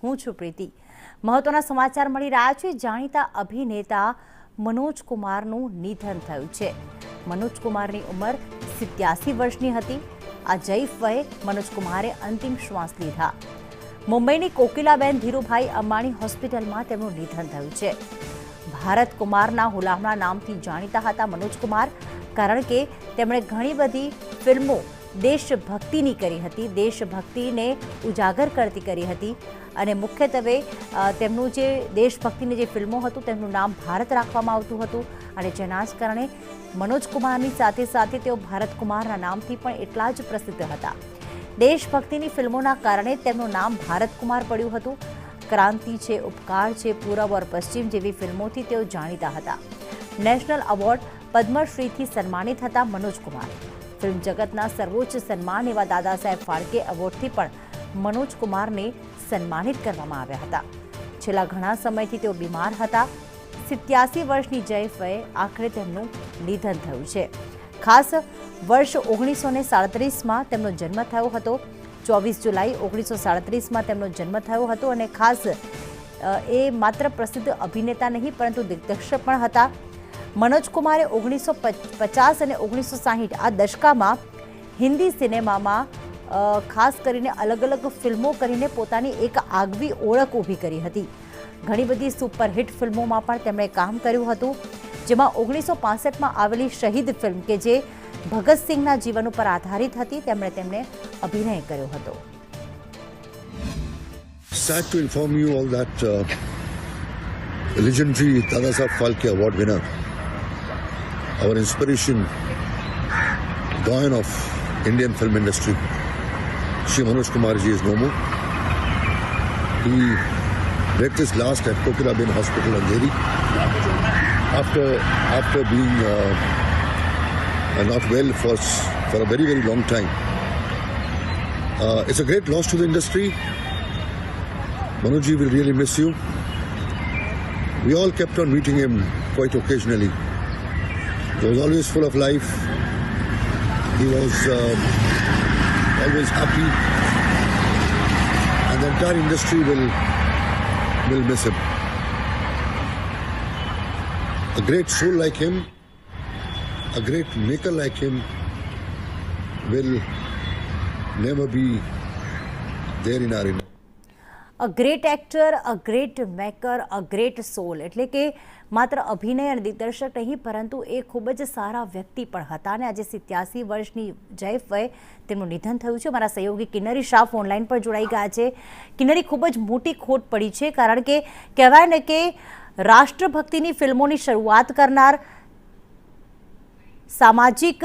હું છું પ્રીતિ। મહત્વના સમાચાર મળી રહ્યા છે। જાણીતા અભિનેતા મનોજ કુમારનું નિધન થયું છે। મનોજ કુમારની ઉંમર 87 વર્ષની હતી। આ જૈફ વયે મનોજ કુમારે અંતિમ શ્વાસ લીધા। મુંબઈની કોકિલાબેન ધીરુભાઈ અંબાણી હોસ્પિટલમાં તેમનું નિધન થયું છે। ભારત કુમારના હુલામણા નામથી જાણીતા હતા મનોજ કુમાર, કારણ કે તેમણે ઘણી બધી ફિલ્મો દેશભક્તિની કરી હતી, દેશભક્તિને ઉજાગર કરતી કરી હતી અને મુખ્યત્વે તેમનું જે દેશભક્તિની જે ફિલ્મો હતું તેમનું નામ ભારત રાખવામાં આવતું હતું અને જેના જ કારણે મનોજ કુમારની સાથે સાથે તેઓ ભારત કુમારના નામથી પણ એટલા જ પ્રસિદ્ધ હતા। દેશભક્તિની ફિલ્મોના કારણે તેમનું નામ ભારત કુમાર પડ્યું હતું। ક્રાંતિ છે, ઉપકાર છે, પૂરબ ઓર પશ્ચિમ જેવી ફિલ્મોથી તેઓ જાણીતા હતા। નેશનલ એવોર્ડ પદ્મશ્રીથી સન્માનિત હતા મનોજ કુમાર। ફિલ્મ જગતના સર્વોચ્ચ સન્માન એવા દાદા સાહેબ ફાળકે એવોર્ડથી પણ મનોજ કુમારને સન્માનિત કરવામાં આવ્યા હતા। છેલ્લા ઘણા સમયથી તેઓ બીમાર હતા। 87 વર્ષની જૈફ વયે આખરે તેમનું નિધન થયું છે। ખાસ વર્ષ 1937માં તેમનો જન્મ થયો હતો। 24 જુલાઈ 1937માં તેમનો જન્મ થયો હતો અને ખાસ એ માત્ર પ્રસિદ્ધ અભિનેતા નહીં પરંતુ દિગ્દર્શક પણ હતા। મનોજ કુમારે 1950 અને 1960 આ દશકામાં હિન્દી સિનેમામાં ખાસ કરીને અલગ અલગ ફિલ્મો કરીને પોતાની એક આગવી ઓળખ ઊભી કરી હતી। ઘણી બધી સુપરહિટ ફિલ્મોમાં પણ તેમણે કામ કર્યું હતું, જેમાં 1965માં આવેલી શહીદ ફિલ્મ કે જે ભગતસિંહના જીવન ઉપર આધારિત હતી તેમણે અભિનય કર્યો હતો। Sad to inform you all that legendary Dada Saheb Phalke Award winner, our inspiration, doyen of Indian film industry, Shri Manoj Kumar ji is no more. He breathed his last at Kokilaben Hospital, Andheri, after being not well for a very, very long time. It's a great loss to the industry. Manoj ji will really miss you. We all kept on meeting him quite occasionally. He was always full of life. He was always happy, and the entire industry will miss him. A great soul like him, a great maker like him will never be there in our industry. A great actor, a great maker, a great soul, એટલે કે માત્ર અભિનય અને દિગ્દર્શક નહીં પરંતુ એ ખૂબ જ સારા વ્યક્તિ પણ હતા અને આજે 87 વર્ષની જૈફ વયે તેમનું નિધન થયું છે। મારા સહયોગી કિન્નરી શાહ ઓનલાઈન પર જોડાઈ ગયા છે। કિન્નરી, ખૂબ જ મોટી ખોટ પડી છે, કારણ કે કહેવાય ને કે રાષ્ટ્રભક્તિની ફિલ્મોની શરૂઆત કરનાર સામાજિક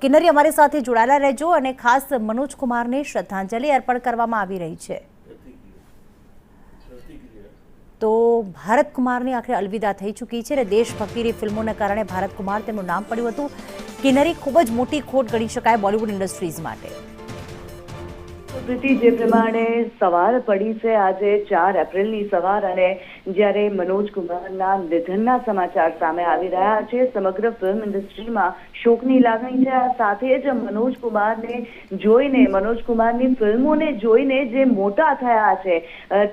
કિન્નરી અમારી સાથે જોડાયેલા રહેજો અને ખાસ મનોજ કુમારને શ્રદ્ધાંજલિ અર્પણ કરવામાં આવી રહી છે। તો ભારત કુમારની આખરે અલવિદા થઈ ચૂકી છે અને દેશભક્તિની ફિલ્મોના કારણે ભારત કુમાર તેમનું નામ પડ્યું હતું। કિન્નરી, ખૂબ જ મોટી ખોટ ગણી શકાય બોલિવૂડ ઇન્ડસ્ટ્રીઝ માટે। પ્રીતિ, જે પ્રમાણે સવાર પડી છે આજે 4 એપ્રિલની સવાર અને જ્યારે મનોજ કુમારના નિધનના સમાચાર સામે આવી રહ્યા છે, સમગ્ર ફિલ્મ ઇન્ડસ્ટ્રીમાં શોકની લાગણી છે। આ સાથે જ મનોજ કુમારને જોઈને, મનોજ કુમારની ફિલ્મોને જોઈને જે મોટા થયા છે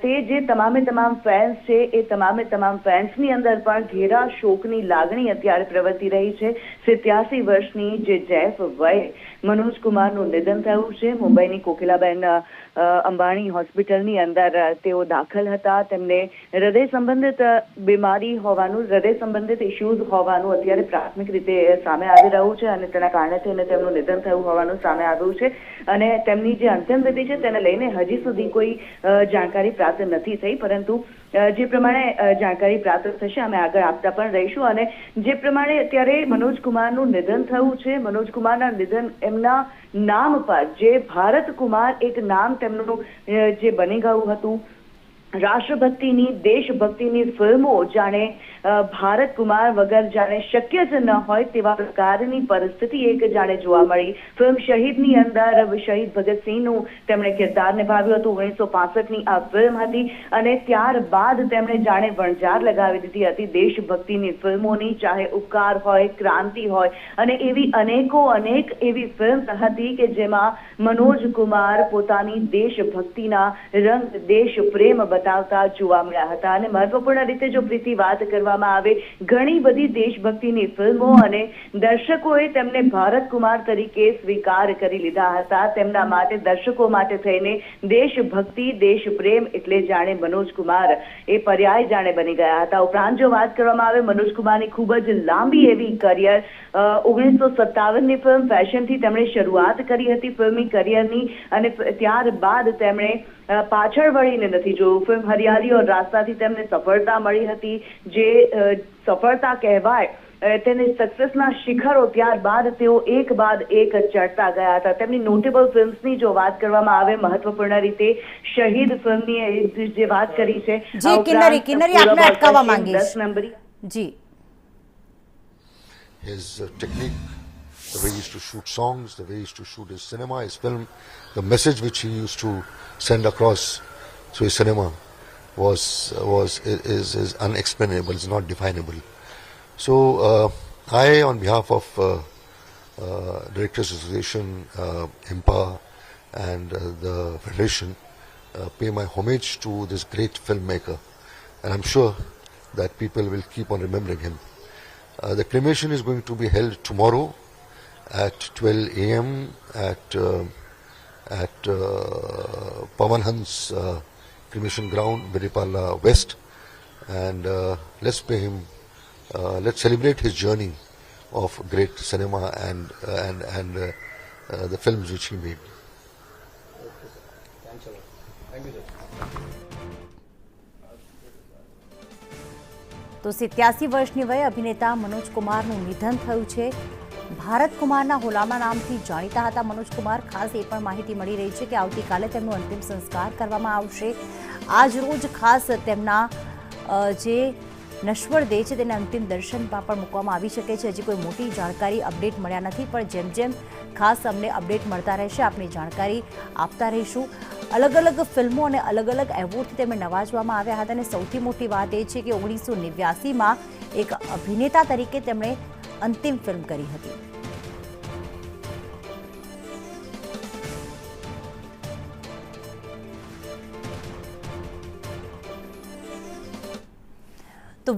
તે જે તમામ ફેન્સ છે એ તમામ ફેન્સની અંદર પણ ઘેરા શોકની લાગણી અત્યારે પ્રવર્તી રહી છે। 87 વર્ષની જે જૈફ વયે મનોજ કુમારનું નિધન થયું છે। મુંબઈની કોકિલાબેન અંબાણી હોસ્પિટલની અંદર તેઓ દાખલ હતા। તેમને હૃદય સંબંધિત બીમારી હોવાનું, હૃદય સંબંધિત ઇસ્યુઝ હોવાનું અત્યારે પ્રાથમિક રીતે સામે આવી રહ્યું છે અને તેના કારણે થઈને તેમનું નિધન થયું હોવાનું સામે આવ્યું છે અને તેમની જે અંતિમવિધિ છે તેને લઈને હજી સુધી કોઈ જાણકારી પ્રાપ્ત નથી થઈ, પરંતુ જે પ્રમાણે જાણકારી પ્રાપ્ત થશે અમે આગળ આપતા પણ રહીશું। અને જે પ્રમાણે અત્યારે મનોજ કુમારનું નિધન થયું છે, મનોજ કુમારના નિધન એમના નામ પર જે ભારત કુમાર એક નામ તેમનું જે બની ગયું હતું, રાષ્ટ્રભક્તિની દેશભક્તિની ફિલ્મો જાણે ભારત કુમાર વગર જાણે શક્ય જ ન હોય તેવા પ્રકારની પરિસ્થિતિ એક જાણે જોવા મળી. ફિલ્મ શહીદની અંદર શહીદ ભગતસિંહનું તેમણે કિરદાર નિભાવ્યું હતું. 1965ની આ ફિલ્મ હતી અને ત્યારબાદ તેમણે જાણે વણઝાર લગાવી દીધી હતી દેશભક્તિની ફિલ્મોની, ચાહે ઉપકાર હોય, ક્રાંતિ હોય અને એવી અનેક એવી ફિલ્મ હતી કે જેમાં મનોજ કુમાર પોતાની દેશભક્તિના રંગ, દેશ પ્રેમ બતાવતા જોવા મળ્યા હતા. અને મહત્વપૂર્ણ રીતે જો પ્રીતિ વાત કરવામાં આવે, ઘણી બધી દેશભક્તિની ફિલ્મો અને દર્શકોએ તેમને ભારત કુમાર તરીકે સ્વીકાર કરી લીધા હતા. તેમના માટે, દર્શકો માટે થઈને દેશભક્તિ, દેશ પ્રેમ એટલે જાણે મનોજ કુમાર એ પર્યાય જાણે બની ગયા હતા. ઉપરાંત જો વાત કરવામાં આવે મનોજ કુમારની ખૂબ જ લાંબી એવી કરિયર, 1957ની ફિલ્મ ફેશનથી તેમણે શરૂઆત કરી હતી ફિલ્મી કરિયરની અને ત્યારબાદ તેમણે પાછળ વળીને નથી જોયું. ફિલ્મ હરિયાળી ઓર રાસ્તાથી તેમને સફળતા મળી હતી, જે સફળતા કહેવાય તેને સક્સેસના શિખરો. ત્યારબાદ તેઓ એક બાદ એક ચડતા ગયા હતા. તેમની નોટેબલ ફિલ્મ્સની જો વાત કરવામાં આવે, મહત્વપૂર્ણ રીતે શહીદ ફિલ્મની જે વાત કરી છે. જી કિન્નરી આપને અટકાવવા માંગીશ. 10 નંબરી. જી. His technique, the way he used to shoot songs, the way he used to shoot his cinema, his film, the message which he used to send across through his cinema is unexplainable, is not definable. So I, on behalf of Directors Association, IMPA and the Federation, pay my homage to this great filmmaker, and I'm sure that people will keep on remembering him. The cremation is going to be held tomorrow at 12 a.m. at Pawan Hans cremation ground, Viripala West, and let's pay him. Let's celebrate his journey of great cinema and the films which he made. Thanks a lot. Thank you, sir. તો 87 વર્ષની વયે અભિનેતા મનોજ કુમારનું નિધન થયું છે. ભારત કુમારના હોલામા નામથી જાણીતા હતા મનોજ કુમાર. ખાસ એ પણ માહિતી મળી રહી છે કે આવતીકાલે તેમનો અંતિમ સંસ્કાર કરવામાં આવશે. આજ રોજ ખાસ તેમના જે નશ્વર દેહ છે તેને અંતિમ દર્શનમાં પણ મૂકવામાં આવી શકે છે. હજી કોઈ મોટી જાણકારી અપડેટ મળ્યા નથી, પણ જેમ જેમ ખાસ અમને અપડેટ મળતા રહેશે આપની જાણકારી આપતા રહીશું. અલગ અલગ ફિલ્મો અને અલગ અલગ એવોર્ડથી તેમને નવાજવામાં આવ્યા હતા અને સૌથી મોટી વાત એ છે કે 1989માં એક અભિનેતા તરીકે તેમણે અંતિમ ફિલ્મ કરી હતી. તો